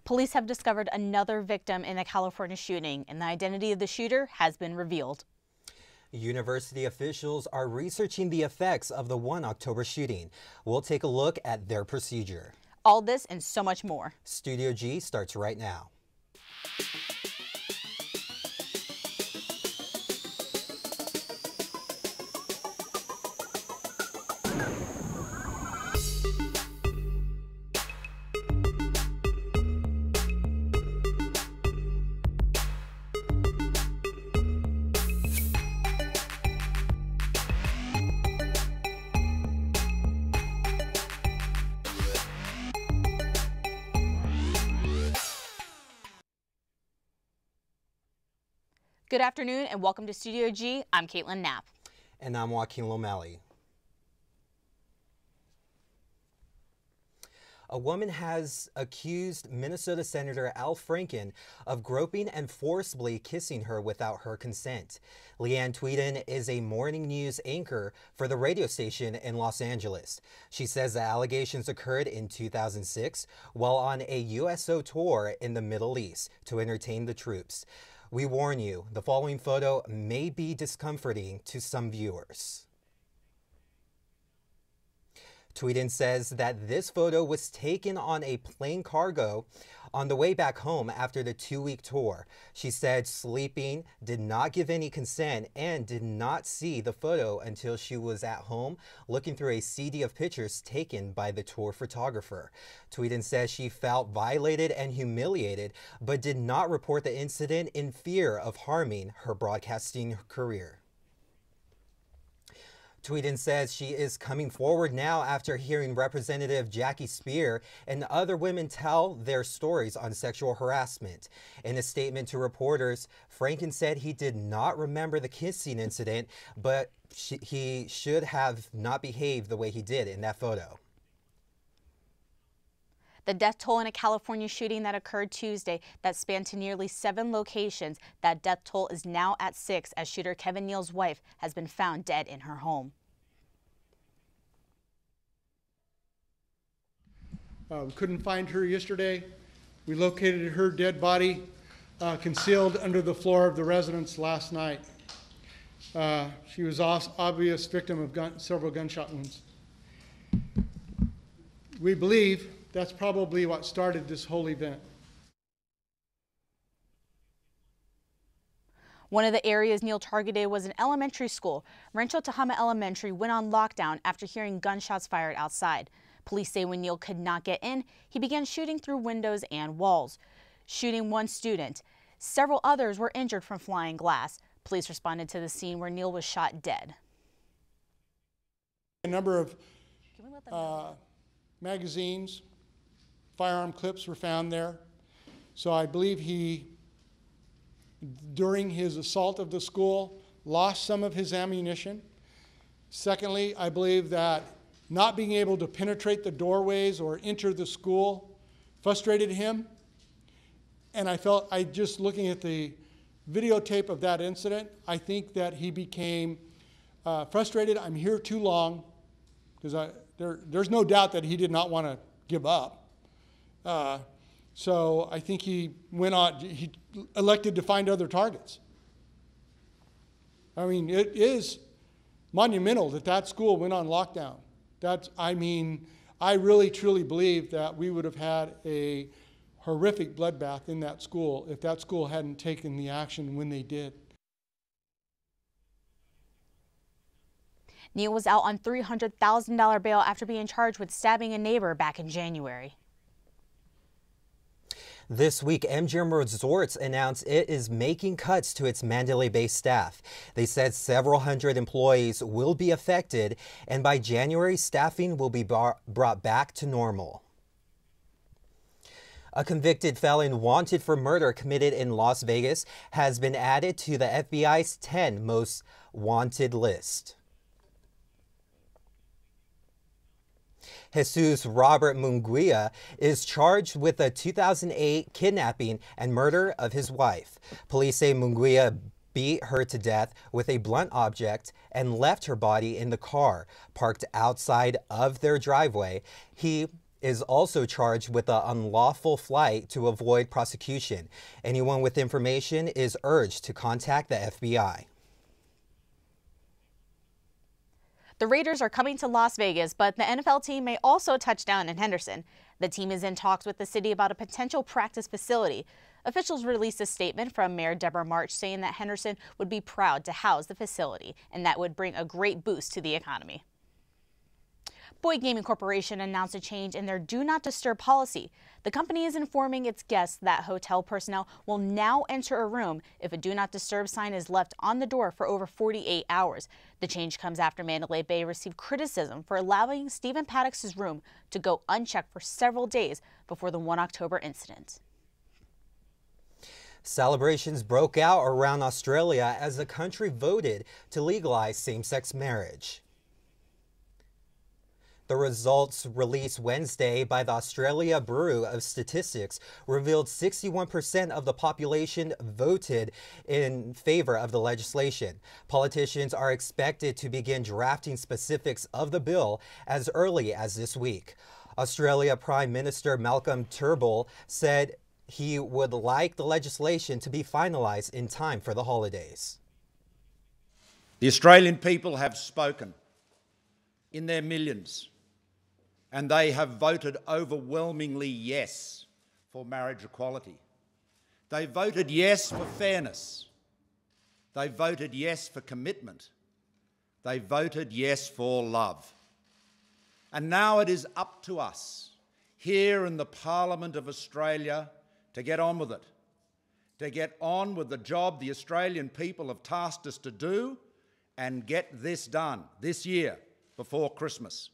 Police have discovered another victim in the California shooting, and the identity of the shooter has been revealed. University officials are researching the effects of the 1 October shooting. We'll take a look at their procedure. All this and so much more. Studio G starts right now. Good afternoon and welcome to Studio G. I'm Caitlin Knapp. And I'm Joaquin Lomeli. A woman has accused Minnesota Senator Al Franken of groping and forcibly kissing her without her consent. Leanne Tweeden is a morning news anchor for the radio station in Los Angeles. She says the allegations occurred in 2006 while on a USO tour in the Middle East to entertain the troops. We warn you, the following photo may be discomforting to some viewers. Tweeden says that this photo was taken on a plane cargo on the way back home after the 2-week tour. She said sleeping, did not give any consent, and did not see the photo until she was at home looking through a CD of pictures taken by the tour photographer. Tweeden says she felt violated and humiliated, but did not report the incident in fear of harming her broadcasting career. Tweeden says she is coming forward now after hearing Representative Jackie Speer and other women tell their stories on sexual harassment. In a statement to reporters, Franken said he did not remember the kissing incident, but he should have not behaved the way he did in that photo. The death toll in a California shooting that occurred Tuesday that spanned to nearly 7 locations. That death toll is now at 6 as shooter Kevin Neal's wife has been found dead in her home. We couldn't find her yesterday. We located her dead body concealed under the floor of the residence last night. She was an obvious victim of several gunshot wounds. We believe that's probably what started this whole event. One of the areas Neal targeted was an elementary school. Rancho Tehama Elementary went on lockdown after hearing gunshots fired outside. Police say when Neal could not get in, he began shooting through windows and walls, shooting one student. Several others were injured from flying glass. Police responded to the scene where Neal was shot dead. A number of magazines, firearm clips were found there. So I believe he, during his assault of the school, lost some of his ammunition. Secondly, I believe that not being able to penetrate the doorways or enter the school frustrated him. And just looking at the videotape of that incident, I think that he became frustrated. I'm here too long, because there's no doubt that he did not want to give up. So I think he elected to find other targets. I mean, it is monumental that school went on lockdown. I really truly believe that we would have had a horrific bloodbath in that school if that school hadn't taken the action when they did. Neal was out on $300,000 bail after being charged with stabbing a neighbor back in January. This week, MGM Resorts announced it is making cuts to its Mandalay-based staff. They said several hundred employees will be affected, and by January, staffing will be brought back to normal. A convicted felon wanted for murder committed in Las Vegas has been added to the FBI's 10 most wanted list. Jesus Robert Munguia is charged with a 2008 kidnapping and murder of his wife. Police say Munguia beat her to death with a blunt object and left her body in the car parked outside of their driveway. He is also charged with an unlawful flight to avoid prosecution. Anyone with information is urged to contact the FBI. The Raiders are coming to Las Vegas, but the NFL team may also touch down in Henderson. The team is in talks with the city about a potential practice facility. Officials released a statement from Mayor Deborah March saying that Henderson would be proud to house the facility, and that would bring a great boost to the economy. Boyd Gaming Corporation announced a change in their Do Not Disturb policy. The company is informing its guests that hotel personnel will now enter a room if a Do Not Disturb sign is left on the door for over 48 hours. The change comes after Mandalay Bay received criticism for allowing Stephen Paddock's room to go unchecked for several days before the 1 October incident. Celebrations broke out around Australia as the country voted to legalize same-sex marriage. The results released Wednesday by the Australia Bureau of Statistics revealed 61% of the population voted in favor of the legislation. Politicians are expected to begin drafting specifics of the bill as early as this week. Australia Prime Minister Malcolm Turnbull said he would like the legislation to be finalized in time for the holidays. The Australian people have spoken in their millions, and they have voted overwhelmingly yes for marriage equality. They voted yes for fairness. They voted yes for commitment. They voted yes for love. And now it is up to us here in the Parliament of Australia to get on with it, to get on with the job the Australian people have tasked us to do and get this done this year before Christmas.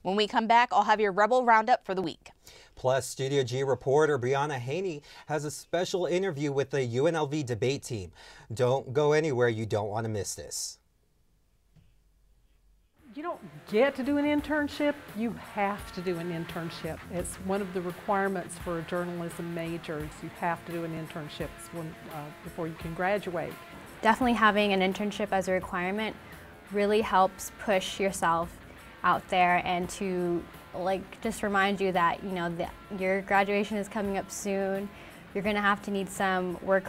When we come back, I'll have your Rebel Roundup for the week. Plus, Studio G reporter Brianna Haney has a special interview with the UNLV debate team. Don't go anywhere, you don't want to miss this. You don't get to do an internship, you have to do an internship. It's one of the requirements for a journalism major. You have to do an internship before you can graduate. Definitely having an internship as a requirement really helps push yourself out there and to just remind you that your graduation is coming up soon. You're going to have to need some work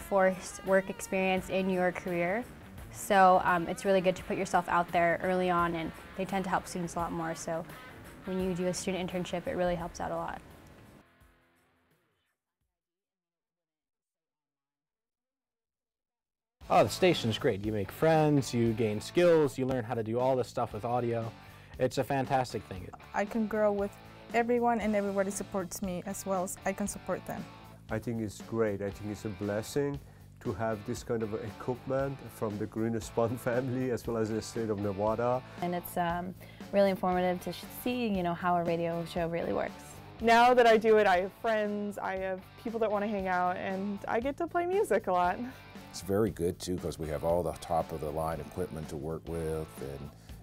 experience in your career. So it's really good to put yourself out there early on, and they tend to help students a lot more. So when you do a student internship, it really helps out a lot. Oh, the station's great. You make friends, you gain skills, you learn how to do all this stuff with audio. It's a fantastic thing. I can grow with everyone, and everybody supports me as well as I can support them. I think it's great. I think it's a blessing to have this kind of equipment from the Green Spun family as well as the state of Nevada. And it's really informative to see, how a radio show really works. Now that I do it, I have friends, I have people that want to hang out, and I get to play music a lot. It's very good too because we have all the top of the line equipment to work with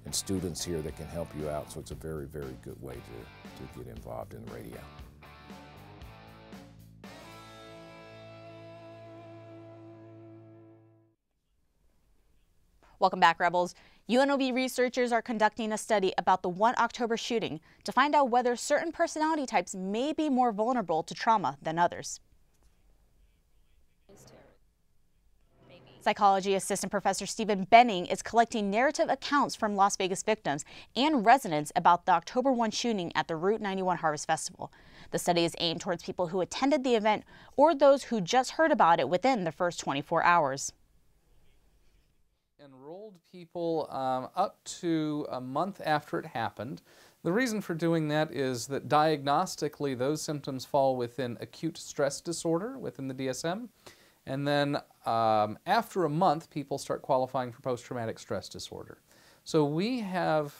and students here that can help you out, so it's a very, very good way to get involved in the radio. Welcome back, Rebels. UNLV researchers are conducting a study about the 1 October shooting to find out whether certain personality types may be more vulnerable to trauma than others. Psychology assistant professor Stephen Benning is collecting narrative accounts from Las Vegas victims and residents about the October 1 shooting at the Route 91 Harvest Festival. The study is aimed towards people who attended the event or those who just heard about it within the first 24 hours. Enrolled people up to a month after it happened. The reason for doing that is that diagnostically those symptoms fall within acute stress disorder within the DSM. And then after a month, people start qualifying for post-traumatic stress disorder. So we have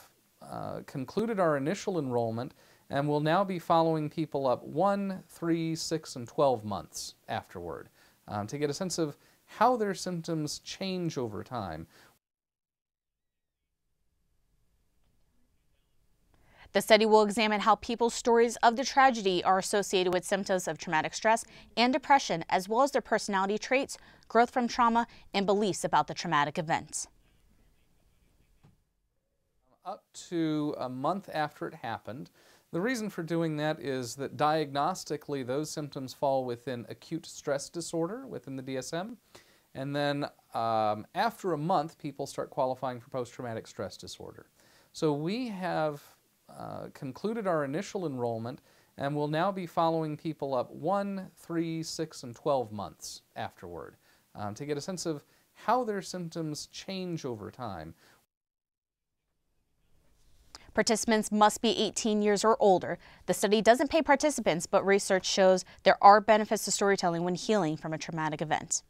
concluded our initial enrollment and will now be following people up 1, 3, 6, and 12 months afterward to get a sense of how their symptoms change over time. The study will examine how people's stories of the tragedy are associated with symptoms of traumatic stress and depression, as well as their personality traits, growth from trauma, and beliefs about the traumatic event. Up to a month after it happened. The reason for doing that is that diagnostically those symptoms fall within acute stress disorder within the DSM. And then after a month, people start qualifying for post-traumatic stress disorder. So we have concluded our initial enrollment and will now be following people up 1, 3, 6, and 12 months afterward to get a sense of how their symptoms change over time. Participants must be 18 years or older. The study doesn't pay participants, but research shows there are benefits to storytelling when healing from a traumatic event.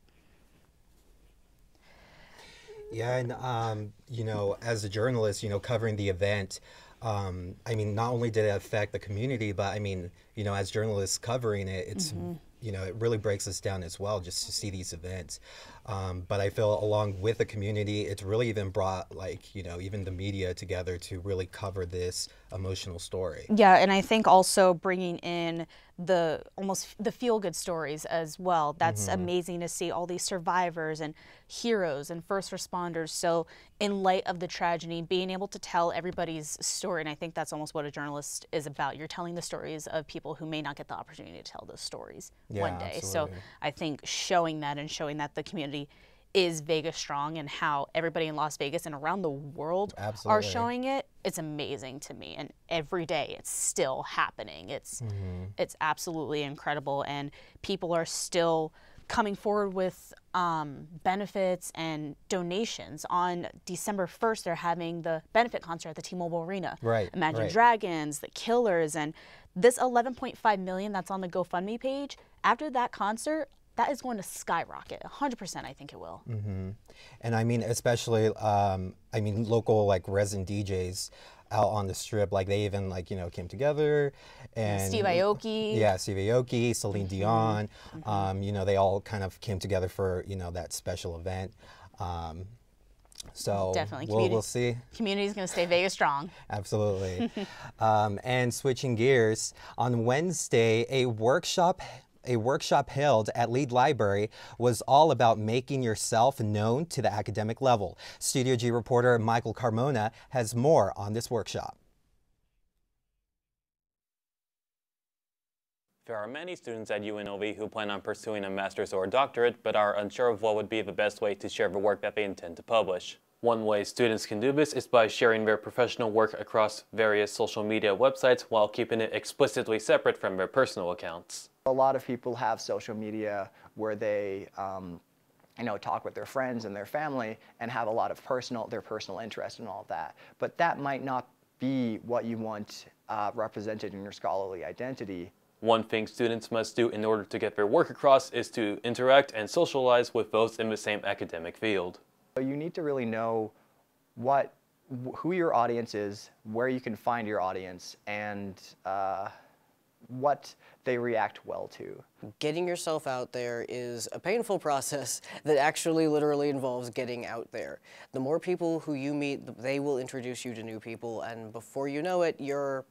Yeah, and you know, as a journalist, you know, covering the event, I mean, not only did it affect the community, but I mean, you know, as journalists covering it, it's, you know, it really breaks us down as well just to see these events. But I feel along with the community, it's really even brought, like, you know, even the media together to really cover this emotional story. Yeah, and I think also bringing in the feel-good stories as well. That's amazing to see all these survivors and heroes and first responders. So in light of the tragedy, being able to tell everybody's story, and I think that's almost what a journalist is about. You're telling the stories of people who may not get the opportunity to tell those stories one day. Absolutely. So I think showing that the community is Vegas strong and how everybody in Las Vegas and around the world are showing it, it's amazing to me. And every day it's still happening. It's absolutely incredible, and people are still coming forward with benefits and donations. On December 1st, they're having the benefit concert at the T-Mobile Arena. Imagine Dragons, the Killers, and this $11.5 million that's on the GoFundMe page, after that concert, that is going to skyrocket. 100%, I think it will. And I mean, especially, I mean, local, like, resident DJs out on the Strip, like, they even, like, you know, came together. And Steve Aoki. Yeah, Steve Aoki, Celine Dion. You know, they all kind of came together for, you know, that special event. So definitely, we'll see. Community's going to stay Vegas strong. Absolutely. And switching gears, on Wednesday, a workshop held at Lead Library was all about making yourself known to the academic level. Studio G reporter Michael Carmona has more on this workshop. There are many students at UNLV who plan on pursuing a master's or a doctorate, but are unsure of what would be the best way to share the work that they intend to publish. One way students can do this is by sharing their professional work across various social media websites while keeping it explicitly separate from their personal accounts. A lot of people have social media where they you know, talk with their friends and their family and have a lot of their personal interest and all of that. But that might not be what you want represented in your scholarly identity. One thing students must do in order to get their work across is to interact and socialize with those in the same academic field. So you need to really know who your audience is, where you can find your audience, and what they react well to. Getting yourself out there is a painful process that actually literally involves getting out there. The more people who you meet, they will introduce you to new people, and before you know it, you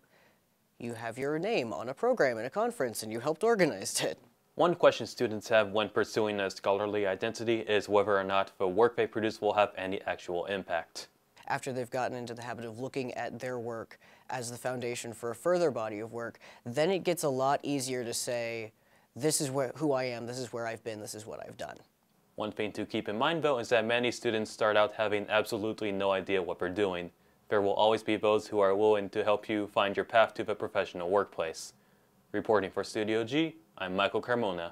have your name on a program in a conference and you helped organize it. One question students have when pursuing a scholarly identity is whether or not the work they produce will have any actual impact. After they've gotten into the habit of looking at their work as the foundation for a further body of work, then it gets a lot easier to say, this is who I am, this is where I've been, this is what I've done. One thing to keep in mind, though, is that many students start out having absolutely no idea what they're doing. There will always be those who are willing to help you find your path to the professional workplace. Reporting for Studio G, I'm Michael Carmona.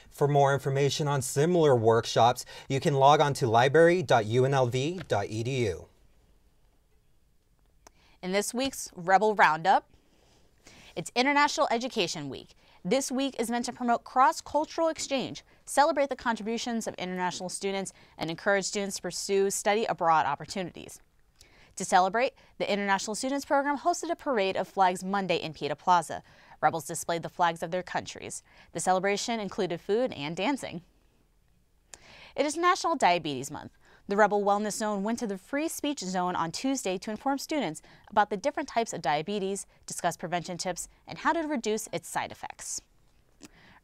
For more information on similar workshops, you can log on to library.unlv.edu. In this week's Rebel Roundup, it's International Education Week. This week is meant to promote cross-cultural exchange, celebrate the contributions of international students, and encourage students to pursue study abroad opportunities. To celebrate, the International Students Program hosted a parade of flags Monday in Pieta Plaza. Rebels displayed the flags of their countries. The celebration included food and dancing. It is National Diabetes Month. The Rebel Wellness Zone went to the Free Speech Zone on Tuesday to inform students about the different types of diabetes, discuss prevention tips, and how to reduce its side effects.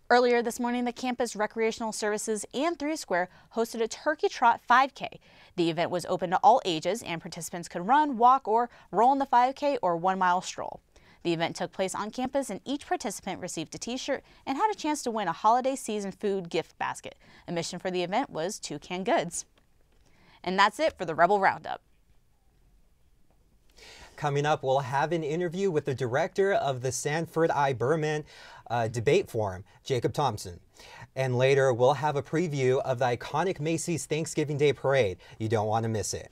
Earlier this morning, the campus Recreational Services and 3 Square hosted a Turkey Trot 5K. The event was open to all ages, and participants could run, walk, or roll in the 5K or 1-mile stroll. The event took place on campus, and each participant received a t-shirt and had a chance to win a holiday season food gift basket. Admission for the event was 2 canned goods. And that's it for the Rebel Roundup. Coming up, we'll have an interview with the director of the Sanford I. Berman Debate Forum, Jacob Thompson. And later, we'll have a preview of the iconic Macy's Thanksgiving Day Parade. You don't want to miss it.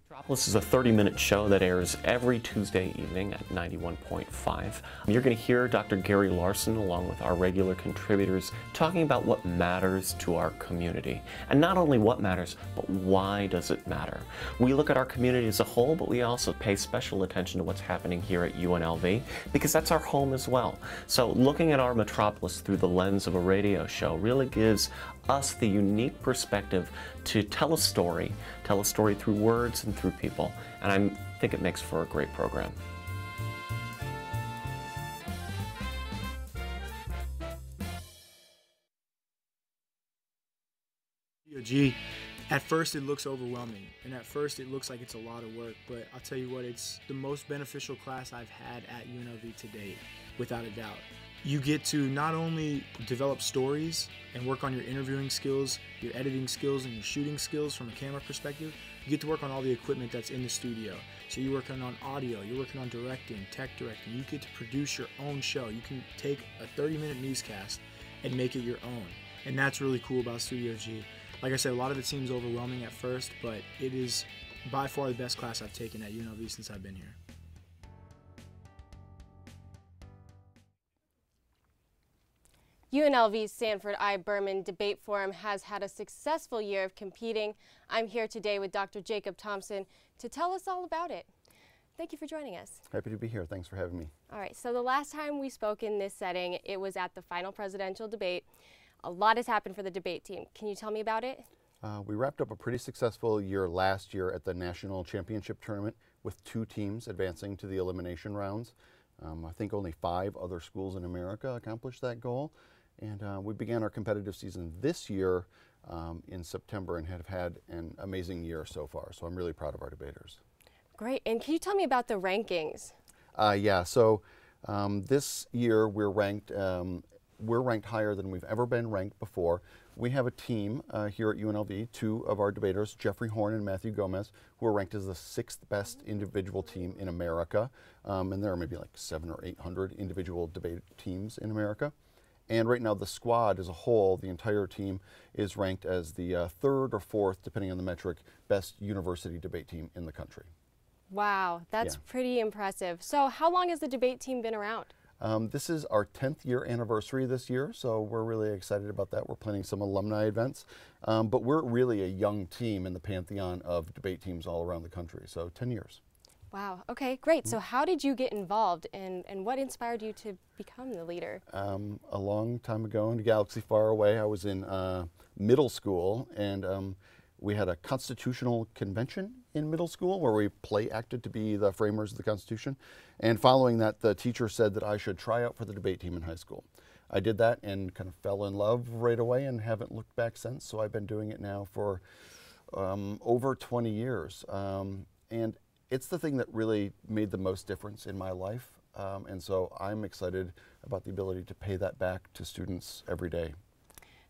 Metropolis is a 30-minute show that airs every Tuesday evening at 91.5. You're going to hear Dr. Gary Larson along with our regular contributors talking about what matters to our community. And not only what matters, but why does it matter? We look at our community as a whole, but we also pay special attention to what's happening here at UNLV because that's our home as well. So looking at our Metropolis through the lens of a radio show really gives us the unique perspective to tell a story through words and through people, and I think it makes for a great program. G, at first it looks overwhelming, and at first it looks like it's a lot of work, but I'll tell you what, it's the most beneficial class I've had at UNLV to date, without a doubt. You get to not only develop stories and work on your interviewing skills, your editing skills, and your shooting skills from a camera perspective, you get to work on all the equipment that's in the studio. So you're working on audio, you're working on directing, tech directing. You get to produce your own show. You can take a 30-minute newscast and make it your own. And that's really cool about Studio G. Like I said, a lot of it seems overwhelming at first, but it is by far the best class I've taken at UNLV since I've been here. UNLV's Sanford I. Berman Debate Forum has had a successful year of competing. I'm here today with Dr. Jacob Thompson to tell us all about it. Thank you for joining us. Happy to be here. Thanks for having me. All right, so the last time we spoke in this setting, it was at the final presidential debate. A lot has happened for the debate team. Can you tell me about it? We wrapped up a pretty successful year last year at the National Championship Tournament with 2 teams advancing to the elimination rounds. I think only 5 other schools in America accomplished that goal. And we began our competitive season this year in September and have had an amazing year so far. So I'm really proud of our debaters. Great. And can you tell me about the rankings? Yeah. So this year we're ranked higher than we've ever been ranked before. We have a team here at UNLV, 2 of our debaters, Jeffrey Horn and Matthew Gomez, who are ranked as the 6th best individual team in America. And there are maybe like 700 or 800 individual debate teams in America. And right now the squad as a whole, the entire team, is ranked as the 3rd or 4th, depending on the metric, best university debate team in the country. Wow, that's pretty impressive. So how long has the debate team been around? This is our 10th year anniversary this year, so we're really excited about that. We're planning some alumni events, but we're really a young team in the pantheon of debate teams all around the country, so 10 years. Wow, okay, great. So how did you get involved and what inspired you to become the leader? A long time ago in a galaxy far away, I was in middle school, and we had a constitutional convention in middle school where we play acted to be the framers of the Constitution. And following that, the teacher said that I should try out for the debate team in high school. I did that and kind of fell in love right away and haven't looked back since. So I've been doing it now for over 20 years. And it's the thing that really made the most difference in my life. And so I'm excited about the ability to pay that back to students every day.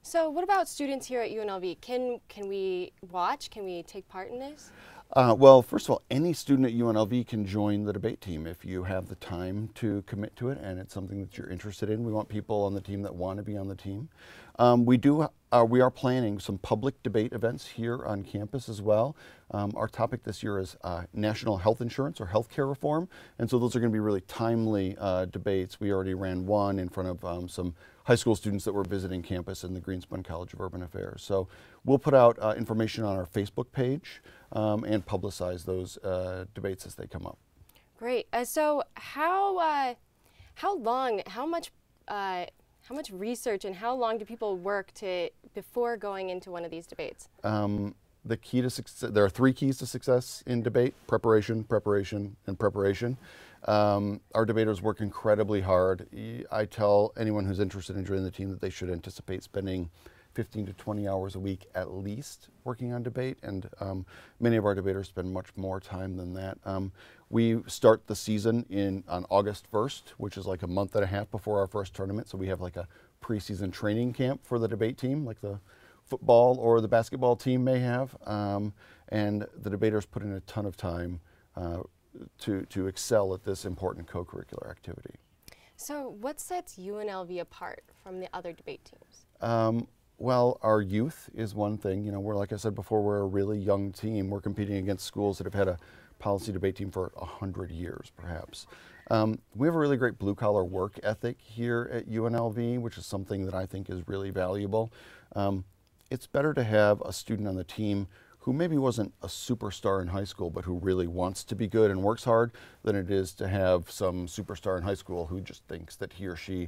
So what about students here at UNLV? Can we watch? Can we take part in this? Well, first of all, any student at UNLV can join the debate team if you have the time to commit to it and it's something that you're interested in. We want people on the team that want to be on the team. We are planning some public debate events here on campus as well. Our topic this year is national health insurance or healthcare reform, and so those are going to be really timely debates. We already ran one in front of some high school students that were visiting campus in the Greenspun College of Urban Affairs. So we'll put out information on our Facebook page and publicize those debates as they come up. Great. So how much research and how long do people work before going into one of these debates? The key to success, there are 3 keys to success in debate: preparation, preparation, and preparation. Our debaters work incredibly hard. I tell anyone who's interested in joining the team that they should anticipate spending 15 to 20 hours a week at least working on debate, and many of our debaters spend much more time than that. We start the season on August 1st, which is like a month and a half before our first tournament, so we have like a preseason training camp for the debate team, like the football or the basketball team may have, and the debaters put in a ton of time to excel at this important co-curricular activity. So what sets UNLV apart from the other debate teams? Well, our youth is one thing. You know, we're, like I said before, we're a really young team. We're competing against schools that have had a policy debate team for 100 years, perhaps. We have a really great blue-collar work ethic here at UNLV, which is something that I think is really valuable. It's better to have a student on the team who maybe wasn't a superstar in high school, but who really wants to be good and works hard, than it is to have some superstar in high school who just thinks that he or she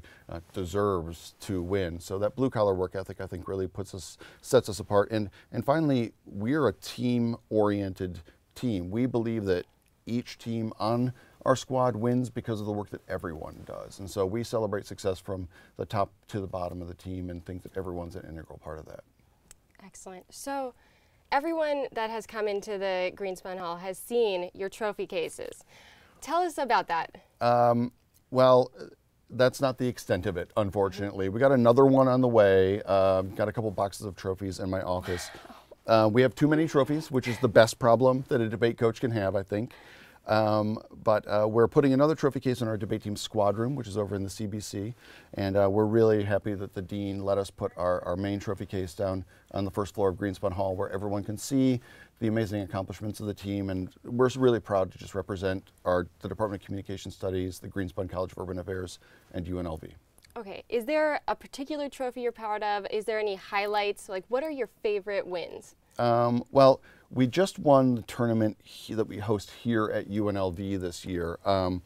deserves to win. So that blue-collar work ethic, I think, really sets us apart. And finally, we're a team-oriented team. We believe that each team on our squad wins because of the work that everyone does. And so we celebrate success from the top to the bottom of the team and think that everyone's an integral part of that. Excellent. So everyone that has come into the Greenspun Hall has seen your trophy cases. Tell us about that. Well, that's not the extent of it, unfortunately. We got another one on the way. Got a couple boxes of trophies in my office. We have too many trophies, which is the best problem that a debate coach can have, I think. But we're putting another trophy case in our debate team squad room, which is over in the CBC. And we're really happy that the dean let us put our main trophy case down on the first floor of Greenspun Hall, where everyone can see the amazing accomplishments of the team. And we're really proud to just represent the Department of Communication Studies, the Greenspun College of Urban Affairs, and UNLV. Okay, is there a particular trophy you're proud of? Is there any highlights? Like, what are your favorite wins? Well, we just won the tournament that we host here at UNLV this year. And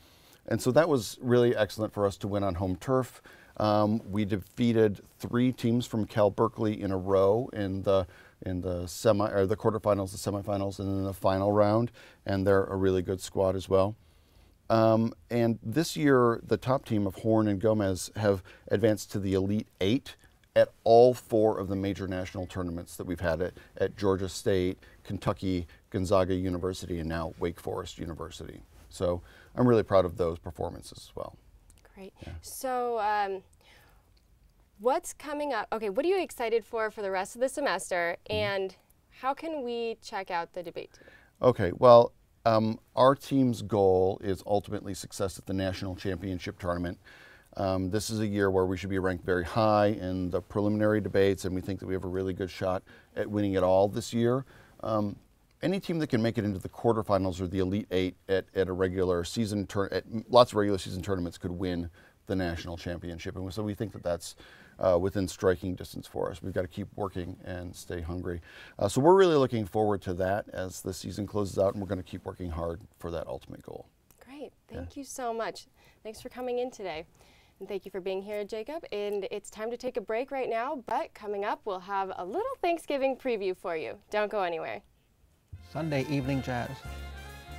so that was really excellent for us to win on home turf. We defeated 3 teams from Cal Berkeley in a row in the quarterfinals, the semifinals, and then the final round. And they're a really good squad as well. And this year, the top team of Horn and Gomez have advanced to the Elite 8 at all 4 of the major national tournaments that we've had at Georgia State, Kentucky, Gonzaga University, and now Wake Forest University. So I'm really proud of those performances as well. Great. Yeah. So what's coming up? Okay, what are you excited for the rest of the semester, and how can we check out the debate team? Okay, well, our team's goal is ultimately success at the national championship tournament. This is a year where we should be ranked very high in the preliminary debates, and we think that we have a really good shot at winning it all this year. Any team that can make it into the quarterfinals or the Elite 8 at a regular season at lots of regular season tournaments could win the national championship, and so we think that that's within striking distance for us. We've got to keep working and stay hungry. So we're really looking forward to that as the season closes out, and we're going to keep working hard for that ultimate goal. Great. Thank you so much. Thanks for coming in today. And thank you for being here, Jacob. And it's time to take a break right now, but coming up, we'll have a little Thanksgiving preview for you. Don't go anywhere. Sunday evening jazz.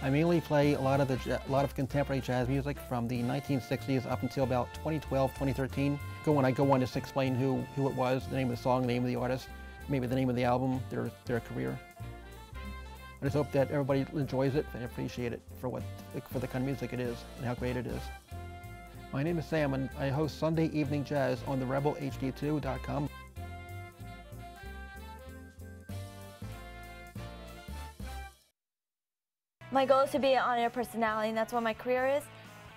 I mainly play a lot of contemporary jazz music from the 1960s up until about 2012, 2013. When I go on, just explain who it was, the name of the song, the name of the artist, maybe the name of the album, their career. I just hope that everybody enjoys it and appreciate it for the kind of music it is and how great it is. My name is Sam, and I host Sunday Evening Jazz on the rebelhd2.com. My goal is to be an on-air personality, and that's what my career is.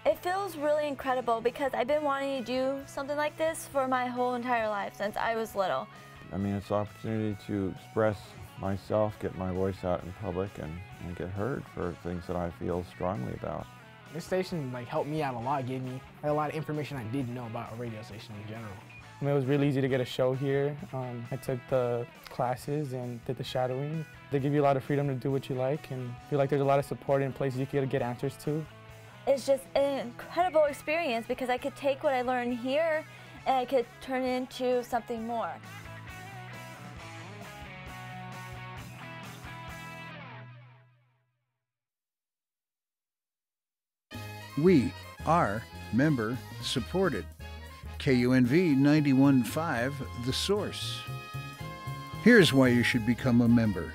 It feels really incredible because I've been wanting to do something like this for my whole entire life since I was little. I mean, it's an opportunity to express myself, get my voice out in public, and get heard for things that I feel strongly about. This station helped me out a lot, gave me a lot of information I didn't know about a radio station in general. I mean, it was really easy to get a show here. I took the classes and did the shadowing. They give you a lot of freedom to do what you like, and I feel like there's a lot of support in places you can get answers to. It's just an incredible experience because I could take what I learned here and I could turn it into something more. We are member supported. KUNV 91.5, The Source. Here's why you should become a member.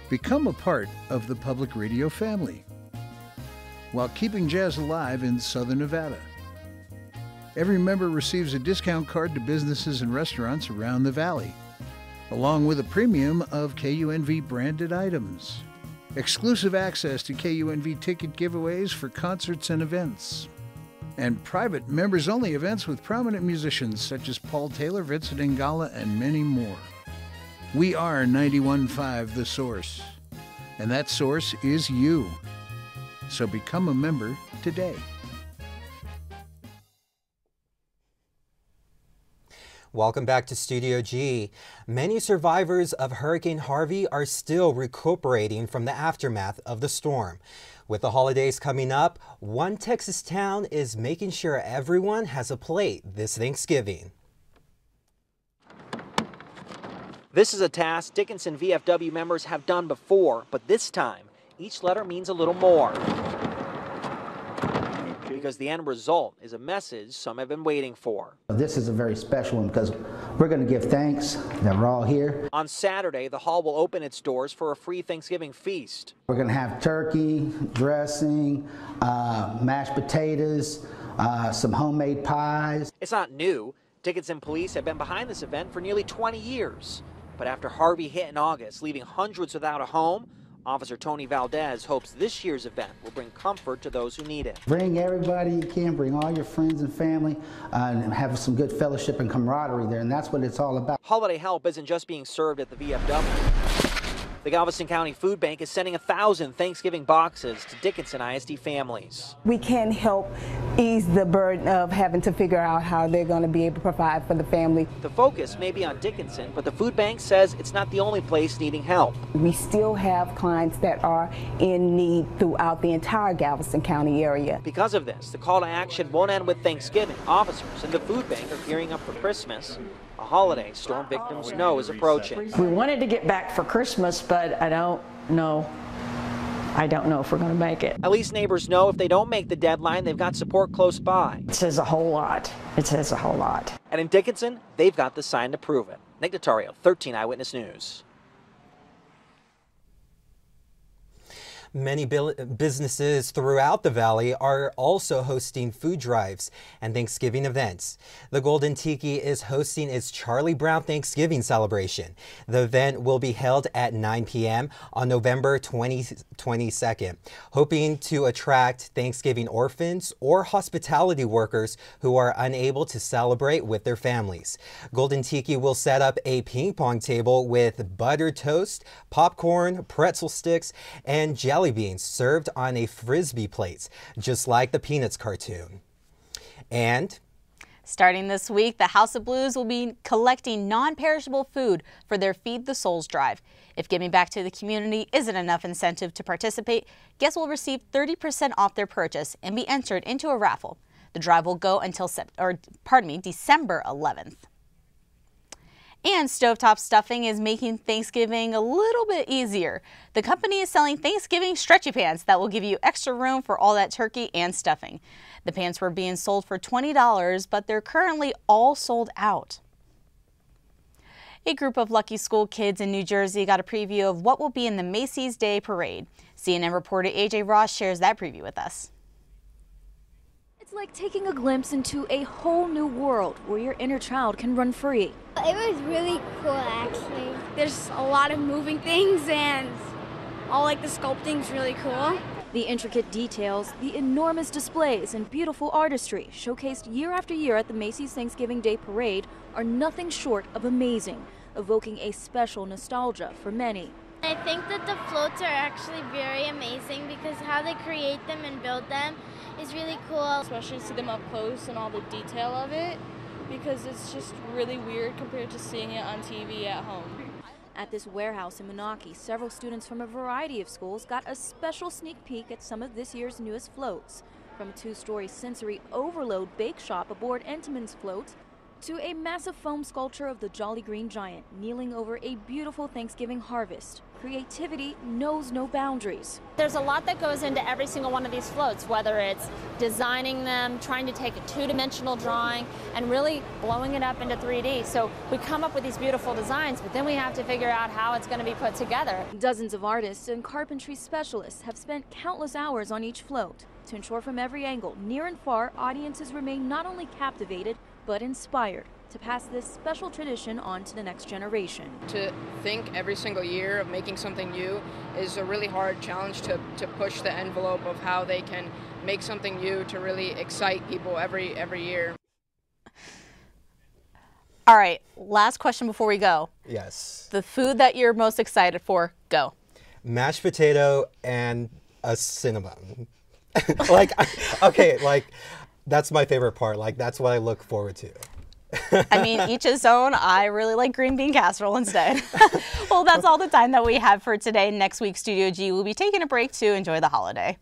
Become a part of the public radio family while keeping jazz alive in Southern Nevada. Every member receives a discount card to businesses and restaurants around the valley, along with a premium of KUNV branded items. Exclusive access to KUNV ticket giveaways for concerts and events. And private members-only events with prominent musicians such as Paul Taylor, Vincent Ingala, and many more. We are 91.5 The Source, and that source is you. So become a member today. Welcome back to Studio G. Many survivors of Hurricane Harvey are still recuperating from the aftermath of the storm. With the holidays coming up, one Texas town is making sure everyone has a plate this Thanksgiving. This is a task Dickinson VFW members have done before, but this time, each letter means a little more. Because the end result is a message some have been waiting for. This is a very special one because we're going to give thanks that we're all here. On Saturday, the hall will open its doors for a free Thanksgiving feast. We're going to have turkey, dressing, mashed potatoes, some homemade pies. It's not new. Dickinson police have been behind this event for nearly 20 years. But after Harvey hit in August, leaving hundreds without a home, Officer Tony Valdez hopes this year's event will bring comfort to those who need it. Bring everybody you can, bring all your friends and family, and have some good fellowship and camaraderie there, and that's what it's all about. Holiday help isn't just being served at the VFW. The Galveston County Food Bank is sending 1,000 Thanksgiving boxes to Dickinson ISD families. We can help ease the burden of having to figure out how they're going to be able to provide for the family. The focus may be on Dickinson, but the food bank says it's not the only place needing help. We still have clients that are in need throughout the entire Galveston County area. Because of this, the call to action won't end with Thanksgiving. Officers and the food bank are gearing up for Christmas, a holiday storm victims know is approaching. We wanted to get back for Christmas, but I don't know if we're going to make it. At least neighbors know if they don't make the deadline, they've got support close by. It says a whole lot. It says a whole lot. And in Dickinson, they've got the sign to prove it. Nick Notario, 13 Eyewitness News. Many businesses throughout the valley are also hosting food drives and Thanksgiving events. The Golden Tiki is hosting its Charlie Brown Thanksgiving celebration. The event will be held at 9 p.m. on November 22nd, hoping to attract Thanksgiving orphans or hospitality workers who are unable to celebrate with their families. Golden Tiki will set up a ping pong table with buttered toast, popcorn, pretzel sticks, and jelly beans served on a frisbee plate, just like the Peanuts cartoon. And starting this week, the House of Blues will be collecting non-perishable food for their Feed the Souls drive. If giving back to the community isn't enough incentive to participate, guests will receive 30% off their purchase and be entered into a raffle. The drive will go until December 11th. And Stovetop Stuffing is making Thanksgiving a little bit easier. The company is selling Thanksgiving stretchy pants that will give you extra room for all that turkey and stuffing. The pants were being sold for $20, but they're currently all sold out. A group of Lucky School kids in New Jersey got a preview of what will be in the Macy's Day Parade. CNN reporter AJ Ross shares that preview with us. It's like taking a glimpse into a whole new world where your inner child can run free. It was really cool, actually. There's a lot of moving things and all like the sculpting's really cool. The intricate details, the enormous displays, and beautiful artistry showcased year after year at the Macy's Thanksgiving Day Parade are nothing short of amazing, evoking a special nostalgia for many. I think that the floats are actually very amazing because how they create them and build them is really cool. Especially to see them up close and all the detail of it, because it's just really weird compared to seeing it on TV at home. At this warehouse in Moonachie, several students from a variety of schools got a special sneak peek at some of this year's newest floats. From a two-story sensory overload bake shop aboard Entenmann's float to a massive foam sculpture of the Jolly Green Giant kneeling over a beautiful Thanksgiving harvest. creativity knows no boundaries. There's a lot that goes into every single one of these floats, whether it's designing them, trying to take a two-dimensional drawing, and really blowing it up into 3D. So we come up with these beautiful designs, but then we have to figure out how it's going to be put together. Dozens of artists and carpentry specialists have spent countless hours on each float to ensure from every angle, near and far, audiences remain not only captivated, but inspired to pass this special tradition on to the next generation. To think every single year of making something new is a really hard challenge to push the envelope of how they can make something new to really excite people every year. All right, last question before we go. Yes. The food that you're most excited for, go. Mashed potato and a cinnamon. Like, okay, like, that's my favorite part. Like, that's what I look forward to. I mean, each his own. I really like green bean casserole instead. Well, that's all the time that we have for today. Next week, Studio G will be taking a break to enjoy the holiday.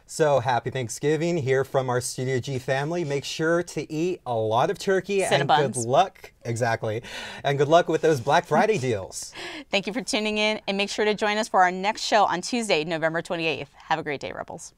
So happy Thanksgiving here from our Studio G family. Make sure to eat a lot of turkey and good luck. Exactly. And good luck with those Black Friday deals. Thank you for tuning in, and make sure to join us for our next show on Tuesday, November 28th. Have a great day, Rebels.